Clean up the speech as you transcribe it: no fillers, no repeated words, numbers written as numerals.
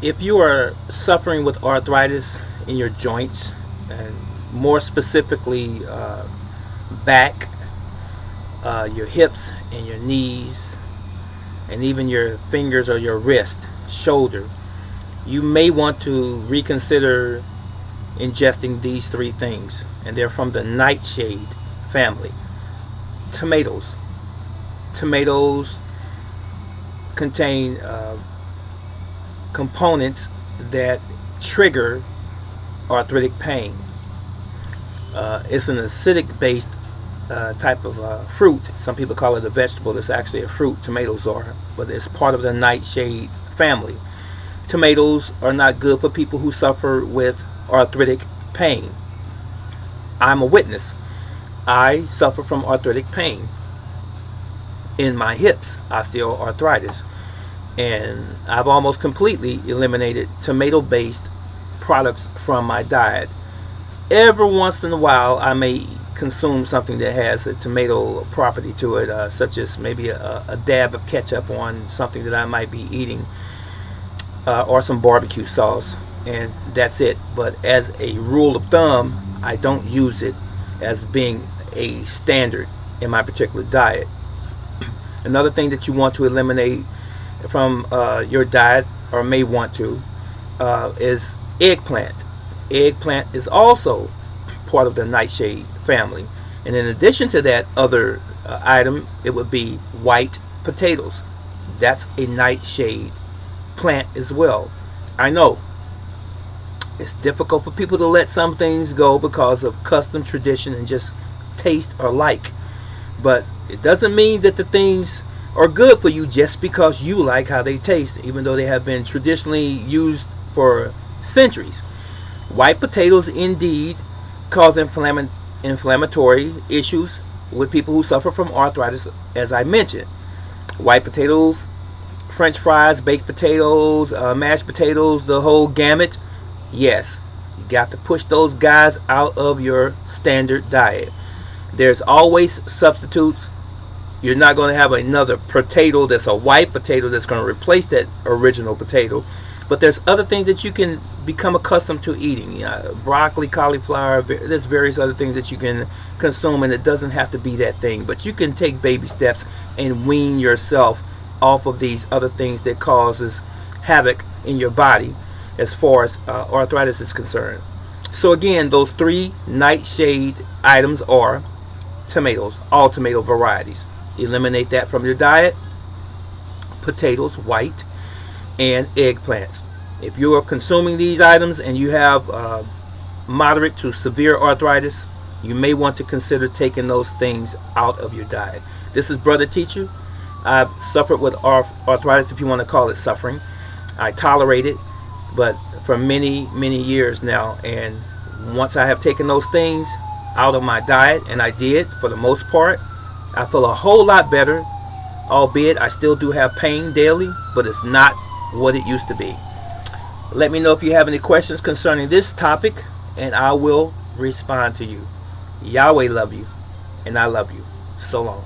If you are suffering with arthritis in your joints, and more specifically back, your hips and your knees, and even your fingers or your wrist, shoulder, you may want to reconsider ingesting these three things. And they're from the nightshade family. Tomatoes. Tomatoes contain components that trigger arthritic pain. It's an acidic based type of fruit. Some people call it a vegetable. It's actually a fruit. Tomatoes are, but it's part of the nightshade family. Tomatoes are not good for people who suffer with arthritic pain. I'm a witness. I suffer from arthritic pain in my hips, osteoarthritis, and I've almost completely eliminated tomato-based products from my diet. Every once in a while, I may consume something that has a tomato property to it, such as maybe a dab of ketchup on something that I might be eating, or some barbecue sauce, and that's it. But as a rule of thumb, I don't use it as being a standard in my particular diet. Another thing that you want to eliminate from your diet, or may want to, is eggplant. Eggplant is also part of the nightshade family. And in addition to that other item, it would be white potatoes. That's a nightshade plant as well. I know it's difficult for people to let some things go because of custom, tradition, and just taste or like. But it doesn't mean that the things are good for you just because you like how they taste, even though they have been traditionally used for centuries. White potatoes indeed cause inflammatory issues with people who suffer from arthritis, as I mentioned. White potatoes, French fries, baked potatoes, mashed potatoes, the whole gamut. Yes, you got to push those guys out of your standard diet. There's always substitutes. You're not going to have another potato that's a white potato that's going to replace that original potato. But there's other things that you can become accustomed to eating. Broccoli, cauliflower, there's various other things that you can consume, and it doesn't have to be that thing. But you can take baby steps and wean yourself off of these other things that causes havoc in your body as far as arthritis is concerned. So again, those three nightshade items are tomatoes, all tomato varieties. Eliminate that from your diet. Potatoes, white, and eggplants. If you are consuming these items and you have moderate to severe arthritis, you may want to consider taking those things out of your diet. This is Brother Teacher. I've suffered with arthritis, if you want to call it suffering. I tolerate it, but for many, many years now. And once I have taken those things out of my diet, and I did for the most part, I feel a whole lot better, albeit I still do have pain daily, but it's not what it used to be. Let me know if you have any questions concerning this topic, and I will respond to you. Yahweh love you, and I love you. So long.